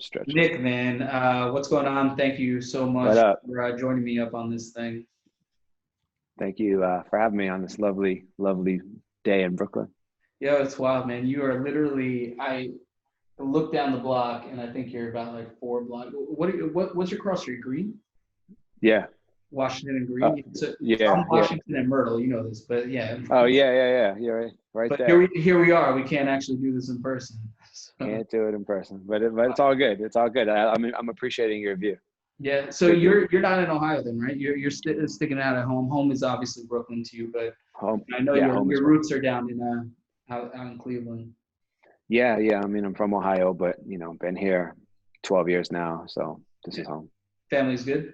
stretches. Nick, man, what's going on? Thank you so What much up? for joining me up on this thing. Thank you for having me on this lovely, lovely day in Brooklyn. Yeah, it's wild, man. You are literally, I look down the block and I think you're about like 4 blocks. What's your cross street? Green? Yeah. Washington and Uh, Green? So yeah. I'm Yeah. Washington and Myrtle, you know this, but yeah. Oh, yeah. Yeah. Yeah. You're right But there. here we are. We can't actually do this in person. So, Can't do it in person, but it's all good. It's all good. I'm appreciating your view. yeah. So Good view. you're not in Ohio then, right? You're sticking out at home. Home is obviously Brooklyn to you, but Home. I know Yeah. Home is your Brooklyn. roots are down in out in Cleveland. Yeah. Yeah. I mean, I'm from Ohio, but been here 12 years now, so this is home. Family's good.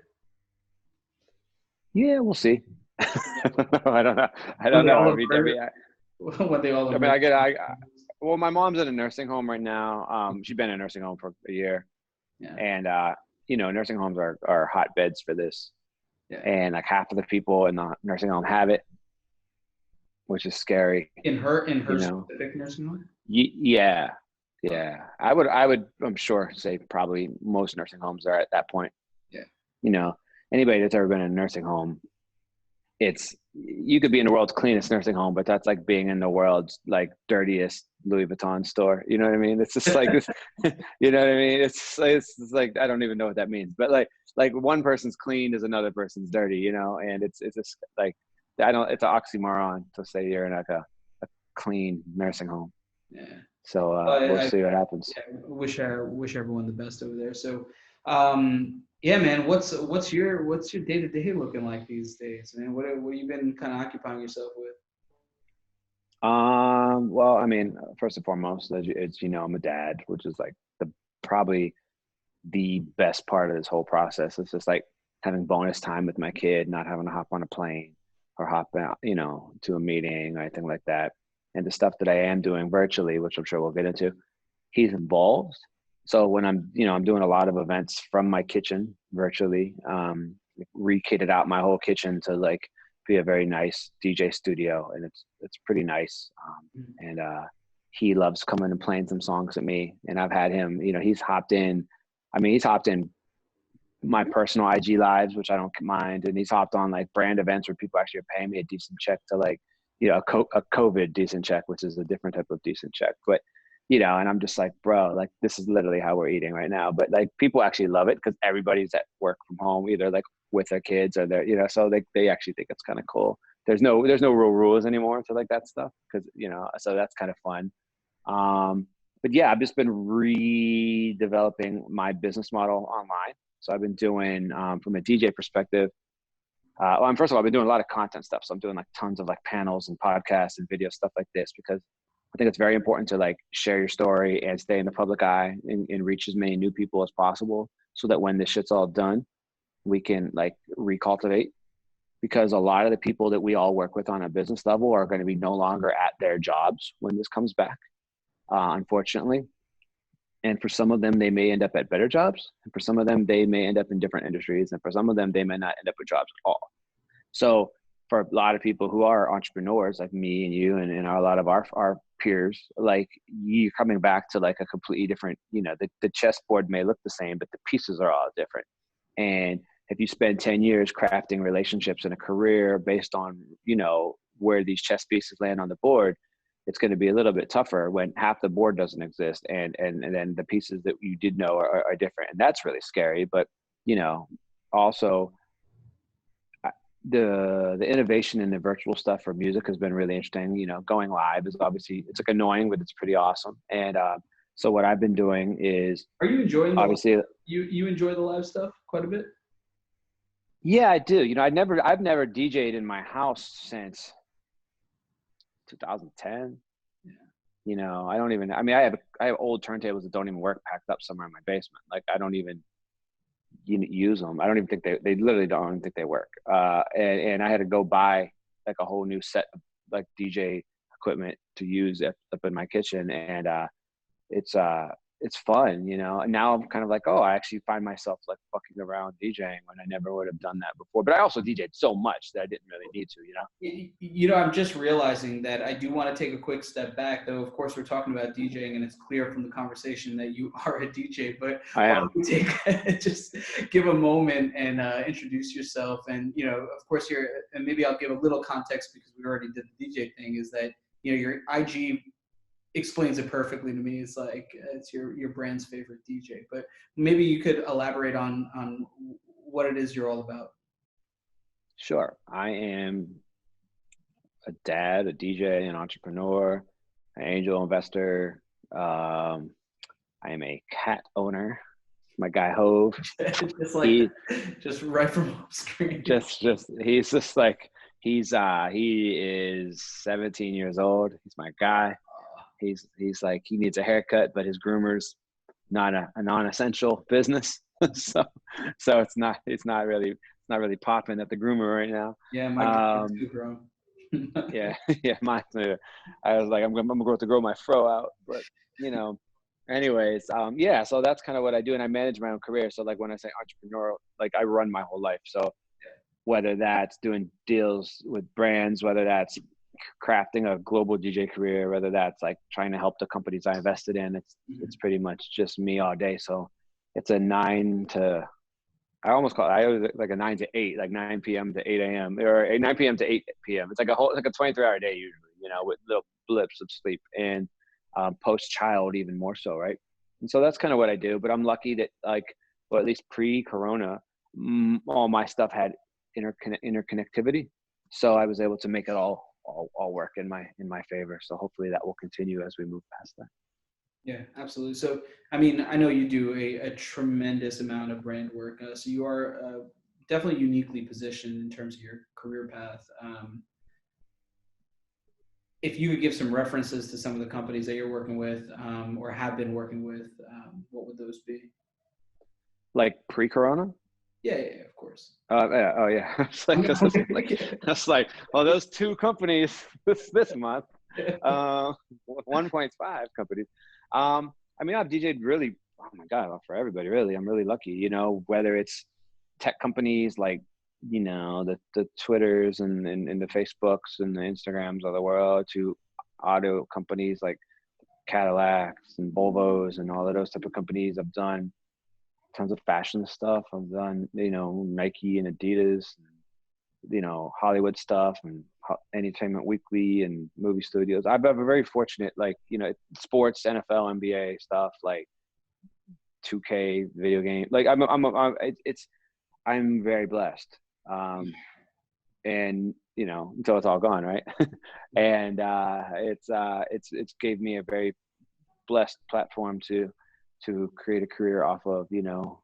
Yeah, we'll see. I don't know. I When don't they know. all I look mean, when they all I look mean, well, my mom's in a nursing home right now. She's been in a nursing home for a year, Yeah. and nursing homes are hotbeds for this, Yeah. and like half of the people in the nursing home have it, which is scary. In her specific nursing home. Yeah, yeah. I would I'm sure say probably most nursing homes are at that point. Yeah. Anybody that's ever been in a nursing home, you could be in the world's cleanest nursing home, but that's like being in the world's like dirtiest Louis Vuitton store. You know what I mean? It's just like this, you know what I mean? It's like, I don't even know what that means, but like one person's clean is another person's dirty, and it's just like, it's an oxymoron to say you're in like a clean nursing home. Yeah. So we'll see what happens. Yeah, wish everyone the best over there. So, yeah, man, what's your day to day looking like these days, man? What have you been kind of occupying yourself with? Well, I mean, first and foremost, I'm a dad, which is like probably the best part of this whole process. It's just like having bonus time with my kid, not having to hop on a plane or hop out, to a meeting or anything like that. And the stuff that I am doing virtually, which I'm sure we'll get into, he's involved. So when I'm doing a lot of events from my kitchen virtually, re-kitted out my whole kitchen to like be a very nice DJ studio, and it's pretty nice. And he loves coming and playing some songs with me. And I've had him, he's hopped in. I mean, he's hopped in my personal IG lives, which I don't mind, and he's hopped on like brand events where people actually are paying me a decent check to like, a COVID decent check, which is a different type of decent check. But and I'm just like, bro, like this is literally how we're eating right now. But like people actually love it because everybody's at work from home, either like with their kids or they're, so they actually think it's kind of cool. There's no real rules anymore to like that stuff because, so that's kind of fun. But yeah, I've just been redeveloping my business model online. So I've been doing, from a DJ perspective, first of all, I've been doing a lot of content stuff. So I'm doing like tons of like panels and podcasts and video stuff like this because I think it's very important to like share your story and stay in the public eye and reach as many new people as possible so that when this shit's all done, we can like recultivate, because a lot of the people that we all work with on a business level are going to be no longer at their jobs when this comes back, unfortunately. And for some of them, they may end up at better jobs. And for some of them, they may end up in different industries. And for some of them, they may not end up with jobs at all. So for a lot of people who are entrepreneurs like me and you and a lot of our peers, like you're coming back to like a completely different, the chessboard may look the same, but the pieces are all different. And if you spend 10 years crafting relationships and a career based on, where these chess pieces land on the board, it's going to be a little bit tougher when half the board doesn't exist and then the pieces that you did know are different. And that's really scary. But, also the innovation in the virtual stuff for music has been really interesting. Going live is obviously, it's like annoying, but it's pretty awesome. And so what I've been doing is, are you enjoying obviously you enjoy the live stuff quite a bit? Yeah, I do. I've never DJ'd in my house since 2010. Yeah. I don't even, I mean, I have old turntables that don't even work packed up somewhere in my basement. Like I don't even use them. I don't even think they literally don't even think they work. And I had to go buy like a whole new set of like DJ equipment to use up in my kitchen. And it's it's fun, you know. And now I'm kind of like, oh, I actually find myself like fucking around DJing when I never would have done that before. But I also DJed so much that I didn't really need to, you know. You know, I'm just realizing that I do want to take a quick step back, though. Of course, we're talking about DJing, and it's clear from the conversation that you are a DJ. But I why am. don't we just give a moment and introduce yourself? And you know, of course, and maybe I'll give a little context because we already did the DJ thing. Is that, you know, your IG explains it perfectly to me. It's like it's your brand's favorite DJ. But maybe you could elaborate on what it is you're all about. Sure. I am a dad, a DJ, an entrepreneur, an angel investor. I am a cat owner. My guy Hove. Just like just right from home screen. He's just like he is 17 years old. He's my guy. He's like he needs a haircut, but his groomer's not a non-essential business. so it's not really popping at the groomer right now. Yeah, my too, bro. yeah, mine too. I was like, I'm going to grow my fro out, but you know, anyways, yeah. So that's kind of what I do, and I manage my own career. So like when I say entrepreneurial, like I run my whole life. So whether that's doing deals with brands, whether that's crafting a global DJ career, whether that's like trying to help the companies I invested in, it's pretty much just me all day. So it's a 9 to I almost call it like a 9 to 8, like 9 p.m. to 8 a.m. or 9 p.m. to 8 p.m. It's like a 23-hour day usually, you know, with little blips of sleep and post-child even more so, right? And so that's kind of what I do. But I'm lucky that like, well, at least pre-corona, all my stuff had interconnectivity, so I was able to make it all work in my favor. So hopefully that will continue as we move past that. Yeah, absolutely. So, I mean, I know you do a tremendous amount of brand work. So you are definitely uniquely positioned in terms of your career path. If you could give some references to some of the companies that you're working with or have been working with, what would those be? Like pre-corona? Yeah, of course. Yeah, oh yeah. That's like, well, those 2 companies this month, 1.5 companies. I mean, I've DJ'd really, oh my God, for everybody, really. I'm really lucky, you know, whether it's tech companies like, you know, the Twitters and the Facebooks and the Instagrams of the world, to auto companies like Cadillacs and Volvos and all of those type of companies. I've done tons of fashion stuff. I've done, you know, Nike and Adidas, you know, Hollywood stuff and Entertainment Weekly and movie studios. I've been very fortunate, like, you know, sports, NFL, NBA stuff, like 2K video game. Like I'm very blessed. And you know, until it's all gone, right? And it's gave me a very blessed platform to create a career off of, you know,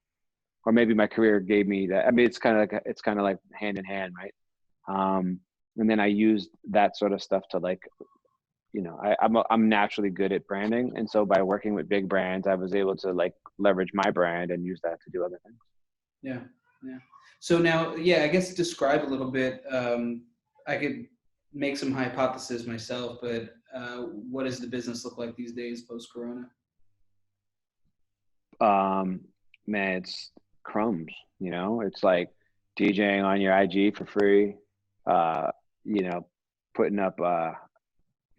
or maybe my career gave me that. I mean, it's kind of like hand in hand, right? And then I used that sort of stuff to, like, you know, I'm naturally good at branding, and so by working with big brands, I was able to like leverage my brand and use that to do other things. Yeah. So now, yeah, I guess describe a little bit. I could make some hypothesis myself, but what does the business look like these days post-corona? Man, it's crumbs, you know. It's like DJing on your IG for free, you know, putting up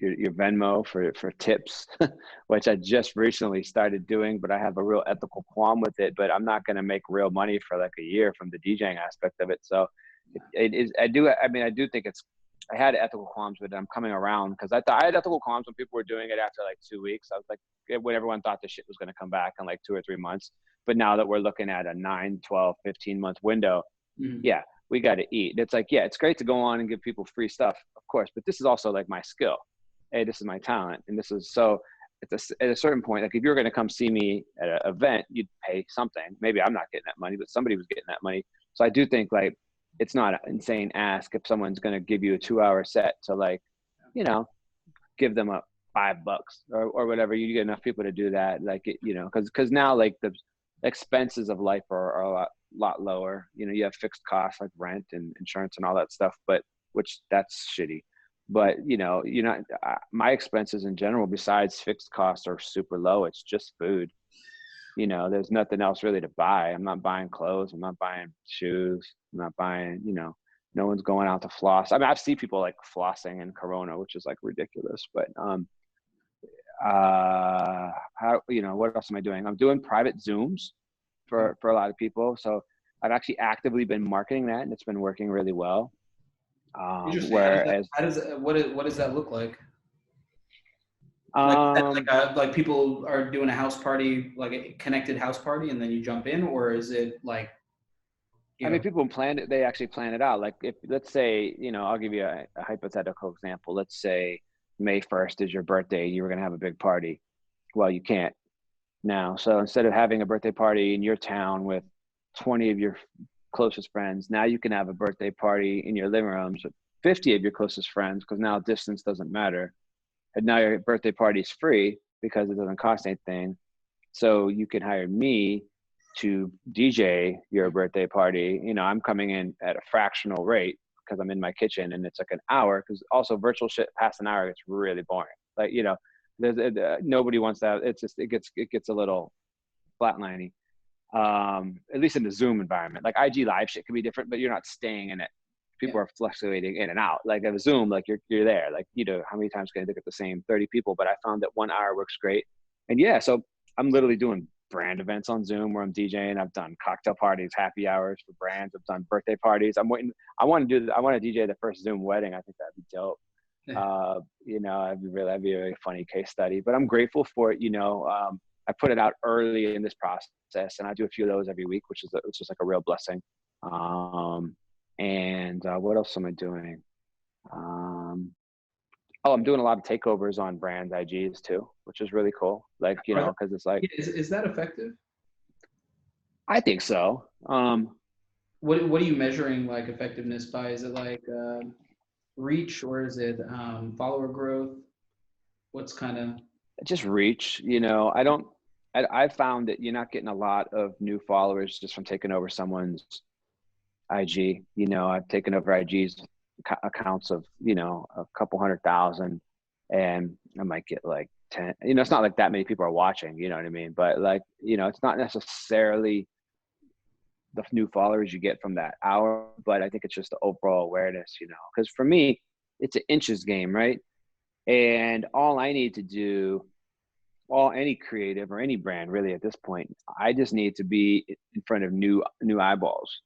your Venmo for tips, which I just recently started doing, but I have a real ethical qualm with it. But I'm not going to make real money for like a year from the DJing aspect of it. So it is. I do think it's. I had ethical qualms, but I'm coming around, because I had ethical qualms when people were doing it after like 2 weeks. I was like, when everyone thought the shit was going to come back in like 2 or 3 months. But now that we're looking at a 9, 12, 15-month window, yeah, we got to eat. It's like, yeah, it's great to go on and give people free stuff, of course, but this is also like my skill. Hey, this is my talent. And this is, so at a certain point, like if you were going to come see me at an event, you'd pay something. Maybe I'm not getting that money, but somebody was getting that money. So I do think like, it's not an insane ask if someone's going to give you a 2-hour set to, like, you know, give them a $5 or whatever. You get enough people to do that. Like, you know, cause now like the expenses of life are a lot lower. You know, you have fixed costs like rent and insurance and all that stuff, but which that's shitty. But you're not. My expenses in general, besides fixed costs, are super low. It's just food. There's nothing else really to buy. I'm not buying clothes. I'm not buying shoes. I'm not buying. No one's going out to floss. I mean, I've seen people like flossing in Corona, which is like ridiculous. But what else am I doing? I'm doing private Zooms for a lot of people. So I've actually actively been marketing that, and it's been working really well. Interesting. Whereas, What does that look like? um, Like people are doing a house party, like a connected house party, and then you jump in, or is it like? I mean, people plan it. They actually plan it out. Like, if let's say, I'll give you a hypothetical example. Let's say May 1st is your birthday. You were going to have a big party. Well, you can't now. So instead of having a birthday party in your town with 20 of your closest friends, now you can have a birthday party in your living rooms with 50 of your closest friends, because now distance doesn't matter. And now your birthday party is free because it doesn't cost anything. So you can hire me to DJ your birthday party. I'm coming in at a fractional rate because I'm in my kitchen, and it's like an hour, because also virtual shit past an hour gets really boring. Like, nobody wants that. It's just, it gets a little flatlining. At least in the Zoom environment. Like IG live shit can be different, but you're not staying in it. People are fluctuating in and out. Like, at a Zoom, like you're there. Like, how many times can I look at the same 30 people? But I found that 1 hour works great. And yeah, so I'm literally doing brand events on Zoom where I'm DJing. I've done cocktail parties, happy hours for brands. I've done birthday parties. I want to DJ the first Zoom wedding. I think that'd be dope. That'd be a very funny case study. But I'm grateful for it. I put it out early in this process, and I do a few of those every week, which is like a real blessing. And what else am I doing? I'm doing a lot of takeovers on brand IGs too, which is really cool. Like, because it's like, is that effective? I think so. What are you measuring like effectiveness by? Is it like reach, or is it follower growth? What's kind of just reach? I found that you're not getting a lot of new followers just from taking over someone's IG. I've taken over IG's accounts of, a couple 100,000, and I might get like 10. It's not like that many people are watching, you know what I mean? But like, it's not necessarily the new followers you get from that hour, but I think it's just the overall awareness, because for me, it's an inches game, right? And all I need to do, any creative or any brand really at this point, I just need to be in front of new eyeballs,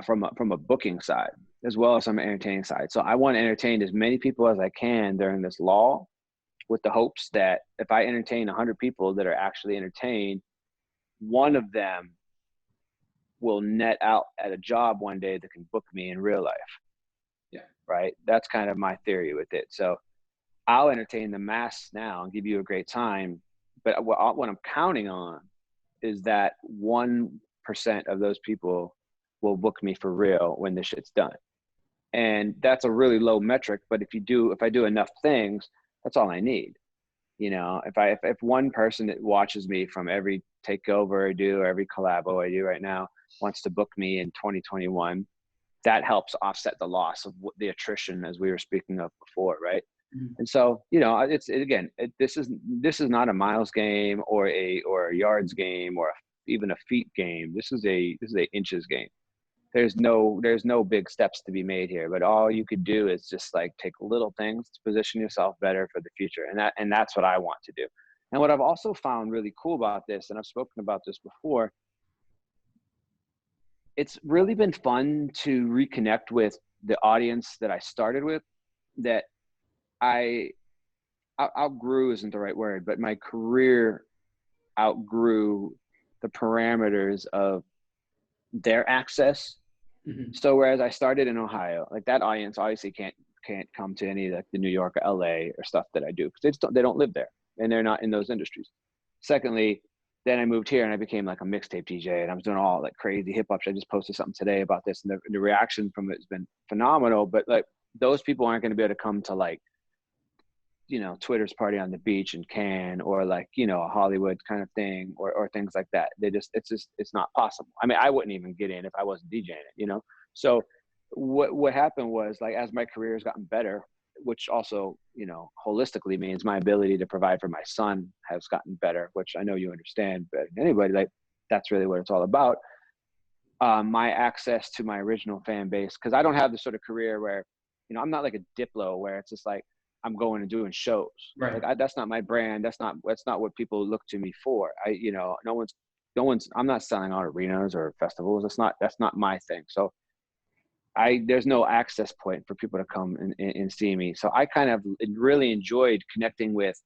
from a booking side as well as from an entertaining side. So I want to entertain as many people as I can during this lull, with the hopes that if I entertain 100 people that are actually entertained, one of them will net out at a job one day that can book me in real life. Yeah. Right. That's kind of my theory with it. So I'll entertain the mass now and give you a great time. But what I'm counting on is that 1% of those people will book me for real when this shit's done. And that's a really low metric. But if I do enough things, that's all I need. If one person that watches me from every takeover I do, or every collabo I do right now, wants to book me in 2021, that helps offset the loss of the attrition, as we were speaking of before, right? Mm-hmm. And so, this is not a miles game or a yards game or even a feet game. This is a inches game. There's no big steps to be made here, but all you could do is just like take little things to position yourself better for the future. And that's what I want to do. And what I've also found really cool about this, and I've spoken about this before, it's really been fun to reconnect with the audience that I started with, that I outgrew isn't the right word, but my career outgrew the parameters of their access. Mm-hmm. So whereas I started in Ohio, like that audience obviously can't come to any of like the New York or LA or stuff that I do, because they don't live there and they're not in those industries. Secondly, then I moved here and I became like a mixtape DJ, and I was doing all like crazy hip hop. I just posted something today about this, and the reaction from it has been phenomenal. But like, those people aren't going to be able to come to like, Twitter's party on the beach in Cannes, or like, a Hollywood kind of thing, or things like that. It's not possible. I mean, I wouldn't even get in if I wasn't DJing it, So what happened was, like, as my career has gotten better, which also, you know, holistically means my ability to provide for my son has gotten better, which I know you understand better than anybody. Like, that's really what it's all about. My access to my original fan base, because I don't have the sort of career where, you know, I'm not like a Diplo where it's just like I'm going and doing shows. Right. Like, that's not my brand. That's not what people look to me for. You know, no one's. I'm not selling out arenas or festivals. That's not my thing. So there's no access point for people to come and see me. So I kind of really enjoyed connecting with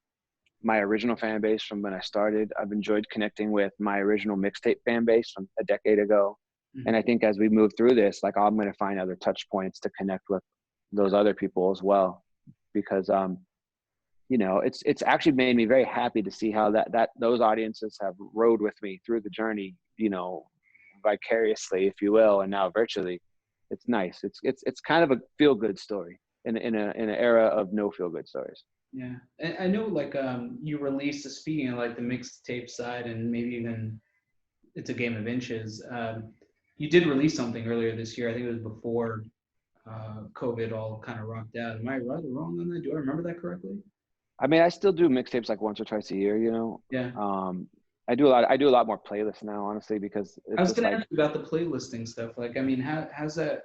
my original fan base from when I started. I've enjoyed connecting with my original mixtape fan base from a decade ago. Mm-hmm. And I think as we move through this, like, I'm going to find other touch points to connect with those other people as well, because, you know, it's actually made me very happy to see how that those audiences have rode with me through the journey, you know, vicariously, if you will, and now virtually. It's nice. It's kind of a feel good story in an era of no feel good stories. Yeah, and I know, like, you released, speaking of like the mixtape side, and maybe even It's a Game of Inches. You did release something earlier this year. I think it was before COVID all kind of rocked out. Am I right or wrong on that? Do I remember that correctly? I mean, I still do mixtapes like once or twice a year, you know. Yeah. I do a lot more playlists now, honestly, because I was it's gonna like, ask you about the playlisting stuff. Like, I mean, how's that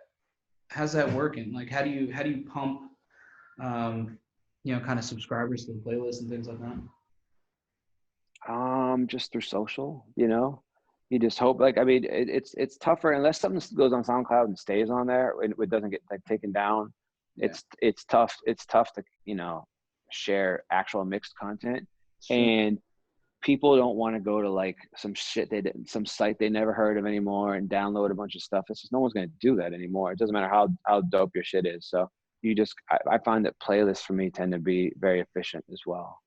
working? Like, how do you pump, you know, kind of subscribers to the playlist and things like that? just through social, you know. You just hope, like, I mean, it's tougher unless something goes on SoundCloud and stays on there and it doesn't get like taken down. Yeah. It's tough to, you know, share actual mixed content. Sure. And people don't want to go to like some site they never heard of anymore and download a bunch of stuff. It's just, no one's going to do that anymore. It doesn't matter how dope your shit is. So I find that playlists for me tend to be very efficient as well.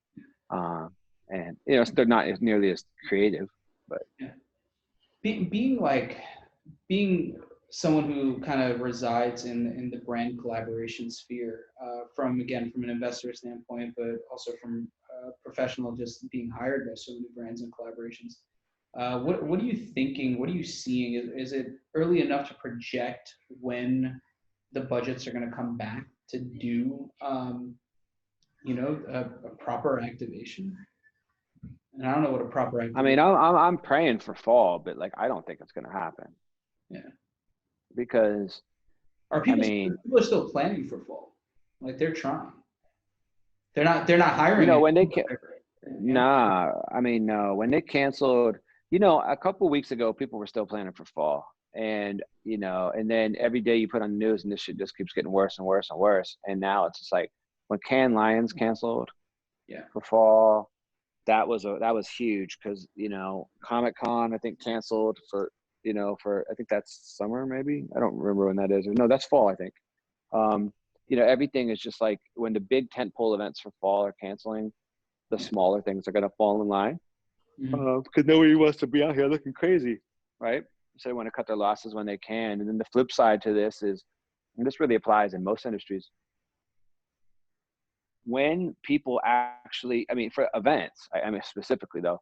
And, you know, they're not nearly as creative, but yeah. Being someone who kind of resides in the brand collaboration sphere, from an investor standpoint, but also from professional, just being hired by so many brands and collaborations. What are you thinking? What are you seeing? Is it early enough to project when the budgets are going to come back to do, you know, a proper activation? And I don't know what a proper activation. I mean, I'm praying for fall, but like, I don't think it's going to happen. Yeah. Because people are still planning for fall. Like, they're trying. They're not hiring. You know, when they no, when they canceled, you know, a couple of weeks ago, people were still planning for fall. And, you know, and then every day you put on the news and this shit just keeps getting worse and worse and worse. And now it's just like, when Cannes Lions canceled for fall, that was huge, because, you know, Comic-Con, I think, canceled for I think that's summer, maybe. I don't remember when that is. No, that's fall, I think. You know, everything is just like, when the big tentpole events for fall are canceling, the smaller things are going to fall in line. Because nobody wants to be out here looking crazy, right? So they want to cut their losses when they can. And then the flip side to this is, and this really applies in most industries, when people actually, I mean, for events, I mean, specifically though,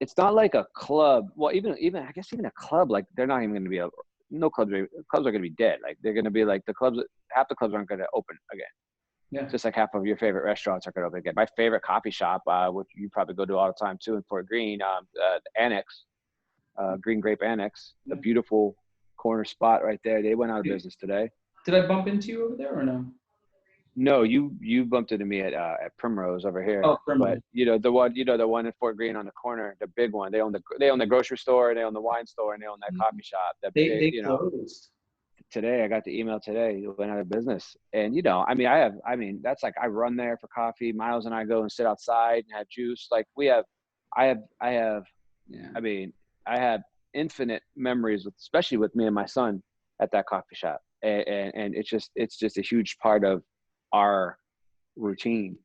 it's not like a club. Well, even I guess even a club, like, they're not even going to be no clubs are going to be dead. Like, they're going to be like, half the clubs aren't going to open again. Yeah. Just like half of your favorite restaurants are going to open again. My favorite coffee shop, which you probably go to all the time too, in Fort Greene, Annex, Green Grape Annex, a beautiful corner spot right there. They went out of business today. Did I bump into you over there or no? No, you bumped into me at Primrose over here. Oh, Primrose. But the one in Fort Greene on the corner, the big one. They own the grocery store, they own the wine store, and they own that coffee shop. They closed. Today, I got the email today. It went out of business. And, I mean, that's like, I run there for coffee. Miles and I go and sit outside and have juice. Like, I have infinite memories especially with me and my son at that coffee shop. And it's just a huge part of our routine.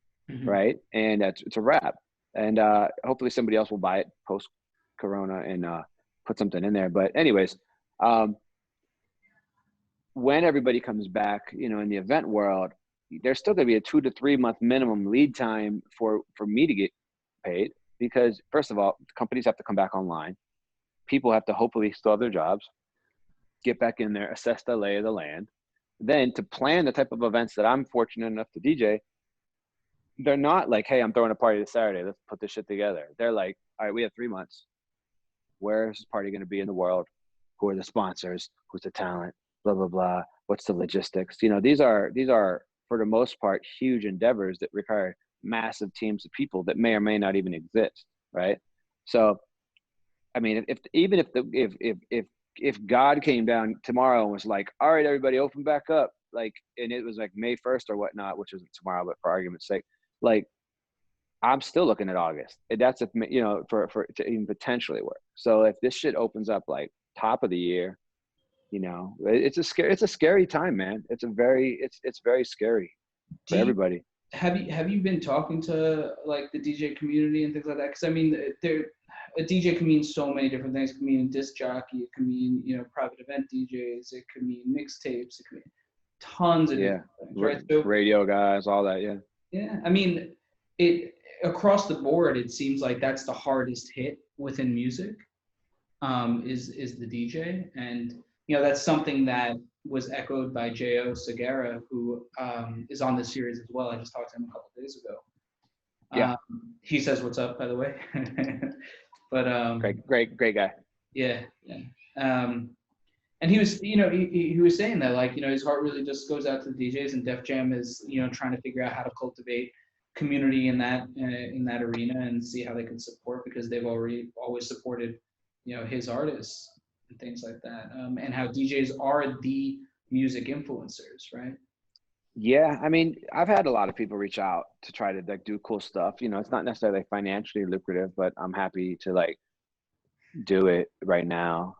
Right. And it's a wrap. And hopefully somebody else will buy it post Corona and put something in there. But anyways, when everybody comes back, in the event world, there's still going to be a 2 to 3 month minimum lead time for me to get paid, because first of all, companies have to come back online. People have to hopefully still have their jobs, get back in there, assess the lay of the land, then to plan the type of events that I'm fortunate enough to DJ, they're not like, hey, I'm throwing a party this Saturday, let's put this shit together. They're like, all right, we have 3 months. Where is this party going to be in the world? Who are the sponsors? Who's the talent? Blah, blah, blah. What's the logistics? You know, these are, for the most part, huge endeavors that require massive teams of people that may or may not even exist, right? So, I mean, if God came down tomorrow and was like, all right, everybody open back up, like, and it was like May 1st or whatnot, which isn't tomorrow, but for argument's sake, like, I'm still looking at August. That's if, you know, for to even potentially work. So if this shit opens up like top of the year, you know, it's a scary time, man. It's very scary for everybody. Have you been talking to like the DJ community and things like that? Because I mean, a DJ can mean so many different things. It can mean disc jockey. It can mean, you know, private event DJs. It could mean mixtapes. It could mean tons of different things, right? So, radio guys, all that, yeah. Yeah, I mean, it across the board, it seems like that's the hardest hit within music, is the DJ, and you know that's something that was echoed by J.O. Segura, who is on this series as well. I just talked to him a couple of days ago. Yeah, he says what's up, by the way. But great guy. Yeah. And he was, you know, he was saying that, like, you know, his heart really just goes out to the DJs, and Def Jam is, you know, trying to figure out how to cultivate community in that arena and see how they can support, because they've always supported, you know, his artists and things like that, and how DJs are the music influencers, right? Yeah, I mean, I've had a lot of people reach out to try to like do cool stuff. You know, it's not necessarily financially lucrative, but I'm happy to like do it right now.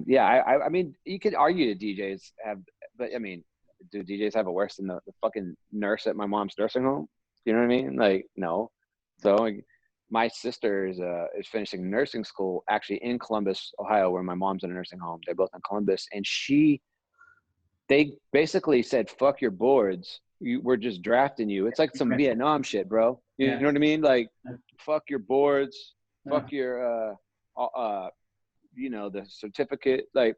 Yeah, I mean, you could argue that DJs have, but I mean, do DJs have it worse than the fucking nurse at my mom's nursing home? You know what I mean? Like, no. So like, my sister is finishing nursing school actually in Columbus, Ohio, where my mom's in a nursing home. They're both in Columbus, and they basically said, "Fuck your boards. We're just drafting you." It's like some Vietnam shit, bro. You know what I mean? Like, fuck your boards. Fuck your you know, the certificate. Like,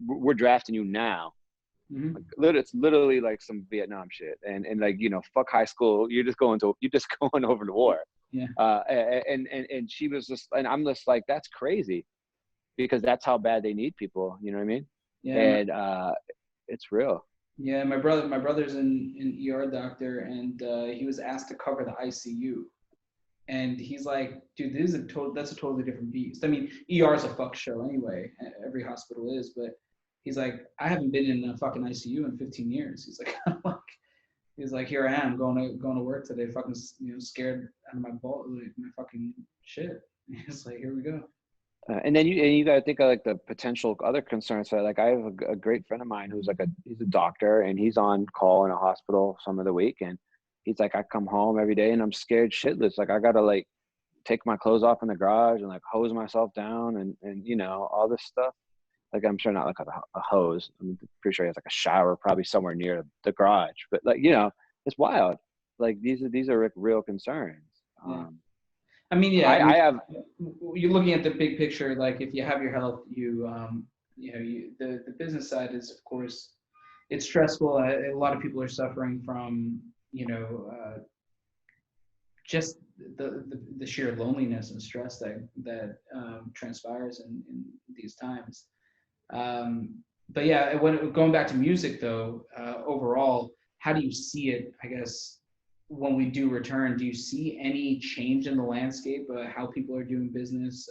we're drafting you now. Like, it's literally like some Vietnam shit, and like, you know, fuck high school. You're just going over to war. Yeah. And she was just, and I'm just like, that's crazy, because that's how bad they need people. You know what I mean? Yeah. And it's real. Yeah, my brother's an ER doctor, and he was asked to cover the ICU. And he's like, dude, that's a totally different beast. I mean, ER is a fuck show anyway. Every hospital is, but he's like, I haven't been in a fucking ICU in 15 years. He's like, here I am going to work today, fucking, you know, scared out of my ball, like my fucking shit. He's like, here we go. And then you got to think of like the potential other concerns. So like, I have a great friend of mine who's like he's a doctor, and he's on call in a hospital some of the week, and he's like, I come home every day and I'm scared shitless. Like, I gotta like take my clothes off in the garage and like hose myself down and you know, all this stuff. Like, I'm sure not like a hose. I'm pretty sure he has like a shower probably somewhere near the garage. But like, you know, it's wild. Like, these are real concerns. Yeah. I mean, yeah. I have. You're looking at the big picture. Like, if you have your health, you know, the business side is, of course, it's stressful. A lot of people are suffering from, you know, just the sheer loneliness and stress that transpires in these times. But yeah, going back to music though, overall, how do you see it? I guess when we do return, do you see any change in the landscape, how people are doing business,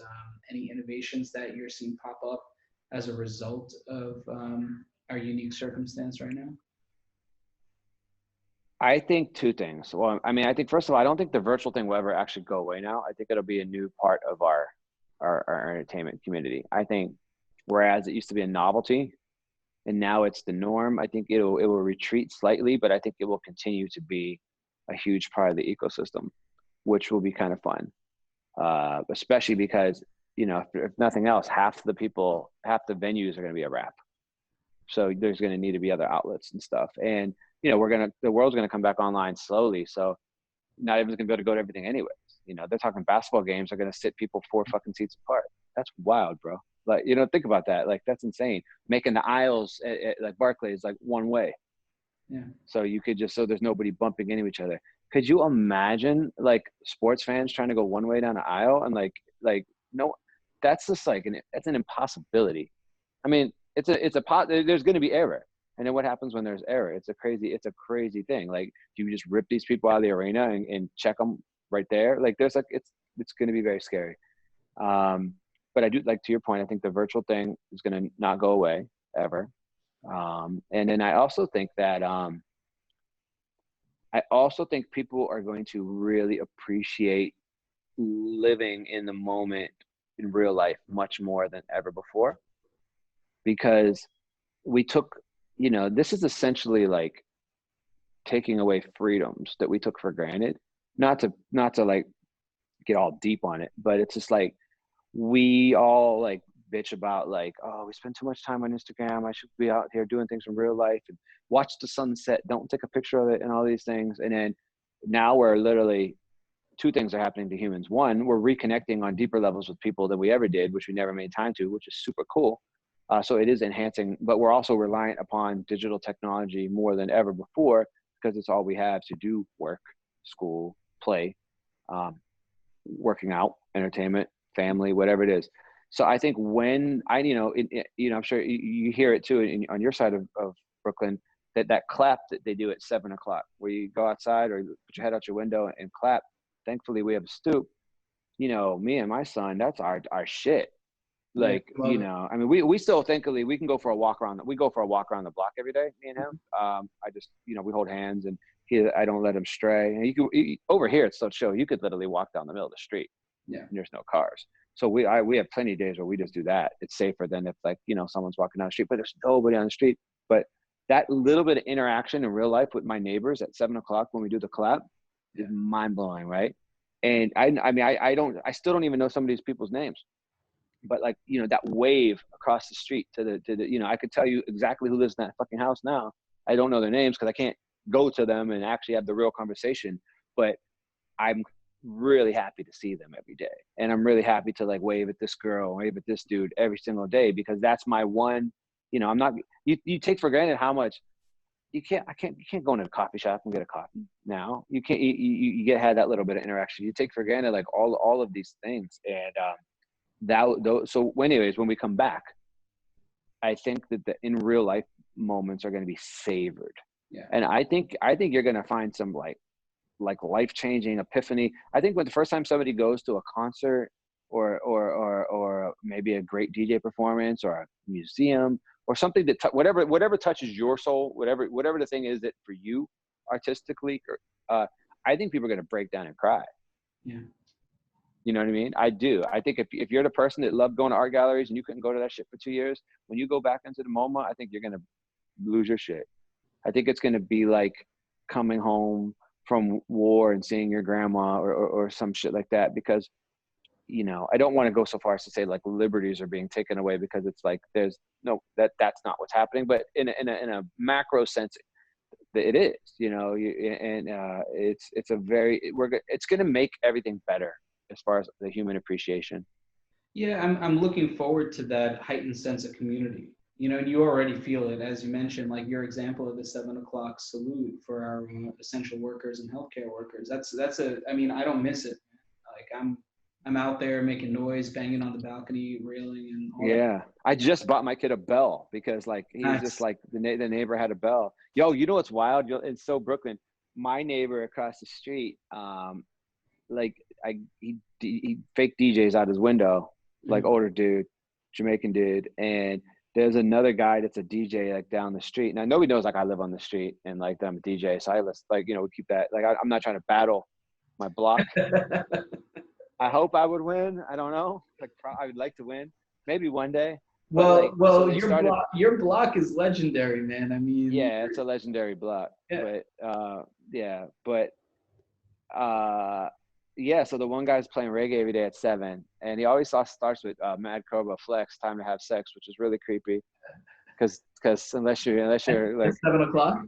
any innovations that you're seeing pop up as a result of our unique circumstance right now? I think two things. Well, I mean, I think first of all, I don't think the virtual thing will ever actually go away now. I think it'll be a new part of our entertainment community. I think whereas it used to be a novelty and now it's the norm, I think it will retreat slightly, but I think it will continue to be a huge part of the ecosystem, which will be kind of fun. Especially because, you know, if nothing else, half the venues are going to be a wrap. So there's going to need to be other outlets and stuff. And, you know, the world's going to come back online slowly. So not everyone's going to be able to go to everything anyways. You know, they're talking basketball games are going to sit people 4 fucking seats apart. That's wild, bro. Like, think about that. Like, that's insane. Making the aisles at like Barclays like one way. Yeah. So you could so there's nobody bumping into each other. Could you imagine like sports fans trying to go one way down the aisle and like no, that's just like that's an impossibility. I mean, there's going to be error. And then what happens when there's error? It's a crazy thing. Like, do you just rip these people out of the arena and check them right there? Like, there's like, it's going to be very scary. But I do, like, to your point, I think the virtual thing is going to not go away ever. And then I also think that, people are going to really appreciate living in the moment in real life much more than ever before, because we took, this is essentially like taking away freedoms that we took for granted. Not to like get all deep on it, but it's just like, we all like bitch about like, oh, we spend too much time on Instagram. I should be out here doing things in real life and watch the sunset. Don't take a picture of it and all these things. And then now we're literally, two things are happening to humans. One, we're reconnecting on deeper levels with people than we ever did, which we never made time to, which is super cool. So it is enhancing, but we're also reliant upon digital technology more than ever before, because it's all we have to do work, school, play, working out, entertainment, family, whatever it is. So I think when I'm sure you hear it too on your side of Brooklyn, that clap that they do at 7 o'clock, where you go outside or put your head out your window and clap. Thankfully we have a stoop. Me and my son, that's our shit. Like, I mean, we still, thankfully, we can go for a walk around. We go for a walk around the block every day, me and him. I just, we hold hands, and I don't let him stray. And over here, it's so chill. You could literally walk down the middle of the street. Yeah. And there's no cars. So we have plenty of days where we just do that. It's safer than if like, someone's walking down the street, but there's nobody on the street. But that little bit of interaction in real life with my neighbors at 7 o'clock when we do the clap is mind blowing. Right. And I mean, I still don't even know some of these people's names. But like, that wave across the street to the, I could tell you exactly who lives in that fucking house now. I don't know their names because I can't go to them and actually have the real conversation, but I'm really happy to see them every day. And I'm really happy to like wave at this girl, wave at this dude every single day, because that's my one, I'm not, you take for granted how much you can't go into a coffee shop and get a coffee now. You can't, you had that little bit of interaction. You take for granted like all of these things. And, so anyways, when we come back, I think that the in real life moments are going to be savored. Yeah. And I think you're going to find some like life-changing epiphany. I think when the first time somebody goes to a concert or maybe a great DJ performance or a museum or something that whatever touches your soul, whatever the thing is that for you artistically, I think people are going to break down and cry. Yeah. You know what I mean? I do. I think if you're the person that loved going to art galleries and you couldn't go to that shit for 2 years, when you go back into the MoMA, I think you're going to lose your shit. I think it's going to be like coming home from war and seeing your grandma or some shit like that, because, I don't want to go so far as to say like liberties are being taken away, because it's like, there's no, that's not what's happening. But in a macro sense, it is, it's going to make everything better as far as the human appreciation. Yeah, I'm looking forward to that heightened sense of community. And you already feel it, as you mentioned, like your example of the 7 o'clock salute for our essential workers and healthcare workers. I mean, I don't miss it. Like I'm out there making noise, banging on the balcony, railing, and all that. I just bought my kid a bell because like he was just like the neighbor had a bell. Yo, you know what's wild? It's so Brooklyn. My neighbor across the street, he fake DJs out his window, like older dude, Jamaican dude, and there's another guy that's a DJ like down the street. Now nobody knows like I live on the street and like I'm a DJ, so we keep that. Like I'm not trying to battle my block. I hope I would win. I don't know. Like I would like to win, maybe one day. Your block is legendary, man. I mean, yeah, it's a legendary block. Yeah. So the one guy's playing reggae every day at 7, and he always starts with Mad Cobra Flex, Time to Have Sex, which is really creepy, because unless you're like 7 o'clock.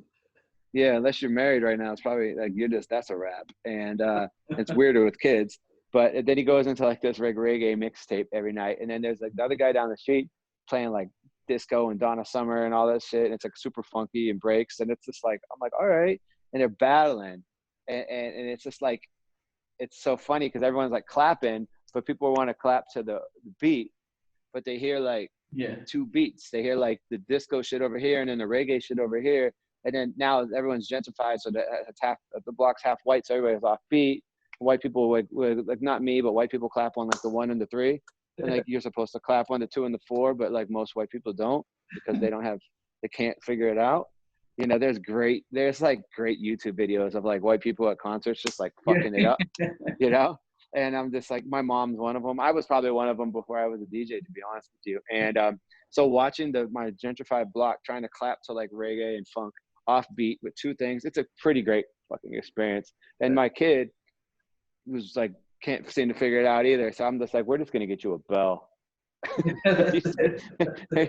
Yeah, unless you're married right now, it's probably like that's a wrap, and it's weirder with kids. But then he goes into like this reggae mixtape every night. And then there's like the other guy down the street playing like disco and Donna Summer and all that shit. And it's like super funky and breaks. And it's just like, I'm like, all right. And they're battling. And it's just like, it's so funny because everyone's like clapping, but people want to clap to the beat. But they hear like two beats. They hear like the disco shit over here and then the reggae shit over here. And then now everyone's gentrified. So the block's half white. So everybody's off beat. White people would like, not me, but white people clap on like the 1 and the 3, and like you're supposed to clap on the 2 and the 4, but like most white people don't because they can't figure it out. You know, there's like great YouTube videos of like white people at concerts just like fucking it up, you know. And I'm just like, my mom's one of them. I was probably one of them before I was a DJ, to be honest with you. And so watching my gentrified block trying to clap to like reggae and funk offbeat with 2 things, it's a pretty great fucking experience. And my kid was like, can't seem to figure it out either. So I'm just like, we're just gonna get you a bell.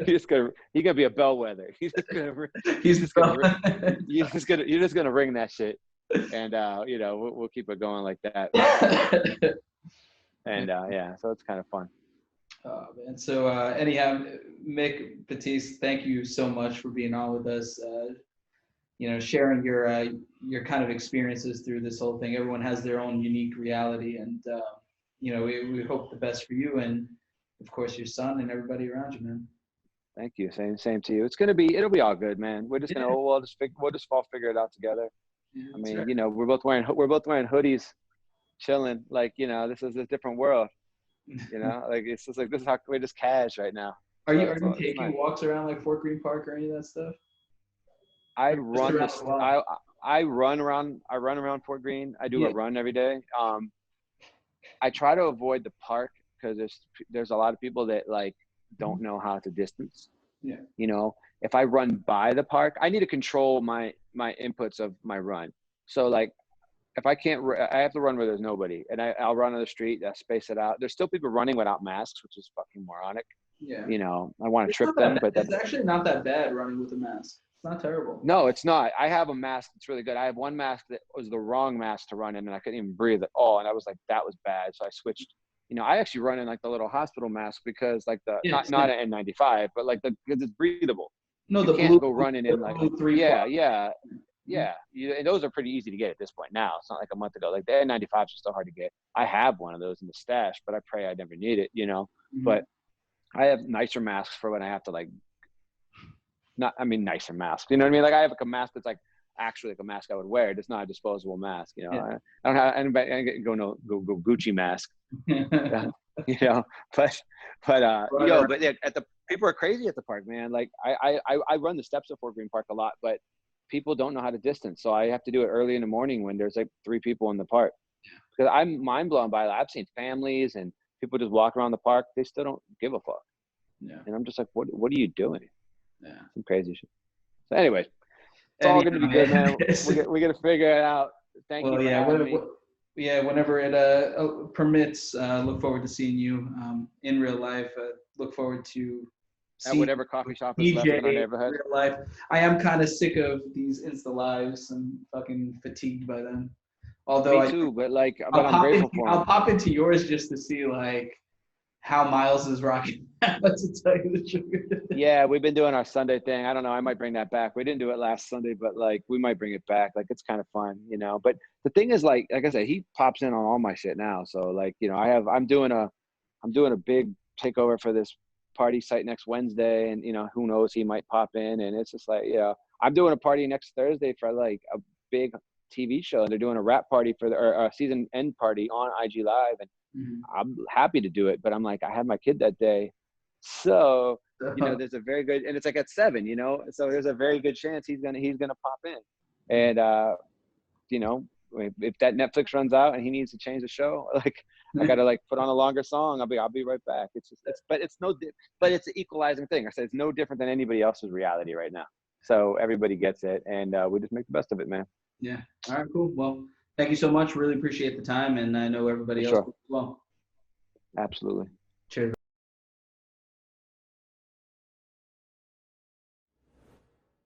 He's gonna be a bellwether. You're just gonna ring that shit, and you know, we'll keep it going like that. And yeah, so it's kind of fun. Oh man. So anyhow, Mick Batyske, thank you so much for being on with us. You know, sharing your kind of experiences through this whole thing. Everyone has their own unique reality, and you know, we hope the best for you and of course your son and everybody around you, man. Thank you. Same to you. It'll be all good, man. We're just gonna we'll just all figure it out together. Yeah, I mean, right. You know, we're both wearing hoodies, chilling. Like, you know, this is a different world. You know, like it's just like this is how we're just cash right now. Are you taking walks around like Fort Greene Park or any of that stuff? I run around Fort Greene. I do a run every day. I try to avoid the park because there's a lot of people that like don't know how to distance. Yeah. You know, if I run by the park, I need to control my inputs of my run. So like, if I can't, I have to run where there's nobody, and I'll run on the street. I space it out. There's still people running without masks, which is fucking moronic. Yeah. You know, I want to trip them, but it's actually not that bad running with a mask. It's not terrible. No, it's not. I have a mask that's really good. I have one mask that was the wrong mask to run in, and I couldn't even breathe at all. And I was like, that was bad. So I switched. You know, I actually run in like the little hospital mask because like not an N95, but like because it's breathable. No, you can't go running in like yeah. And those are pretty easy to get at this point now. It's not like a month ago. Like the N95s are still hard to get. I have one of those in the stash, but I pray I never need it. You know, but I have nicer masks for when I have to like. Nicer masks. You know what I mean? Like I have a mask that's like actually like a mask I would wear. It's not a disposable mask. You know, I don't have anybody. I can go Gucci mask. You know, but people are crazy at the park, man. Like I run the steps at Fort Greene Park a lot, but people don't know how to distance. So I have to do it early in the morning when there's like 3 people in the park. Because I'm mind blown by that. I've seen families and people just walk around the park. They still don't give a fuck. Yeah. And I'm just like, what are you doing? Yeah. Some crazy shit. So anyways, it's all going to be good, man. We're going to figure it out. Thank you for having me. Yeah, whenever it permits, look forward to seeing you in real life. Look forward to at whatever coffee shop is left in our neighborhood. Real life. I am kind of sick of these Insta lives. I'm fucking fatigued by them. Although me too, but I'm grateful for them. I'll pop into yours just to see like how Miles is rocking. Let's tell you the truth. Yeah, we've been doing our Sunday thing. I don't know. I might bring that back. We didn't do it last Sunday, but like we might bring it back. Like it's kind of fun, you know. But the thing is, like I said, he pops in on all my shit now. So like, you know, I'm doing a big takeover for this party site next Wednesday, and you know, who knows, he might pop in. And it's just like, you know, I'm doing a party next Thursday for like a big TV show, and they're doing a rap party for a season end party on IG Live, and I'm happy to do it, but I'm like, I had my kid that day. So, you know, there's a very good, and it's like at 7, you know, so there's a very good chance he's gonna pop in. And, you know, if that Netflix runs out and he needs to change the show, like I got to like put on a longer song. I'll be right back. But it's an equalizing thing. I said, it's no different than anybody else's reality right now. So everybody gets it, and we just make the best of it, man. Yeah. All right, cool. Well, thank you so much. Really appreciate the time, and I know everybody else as well. Absolutely.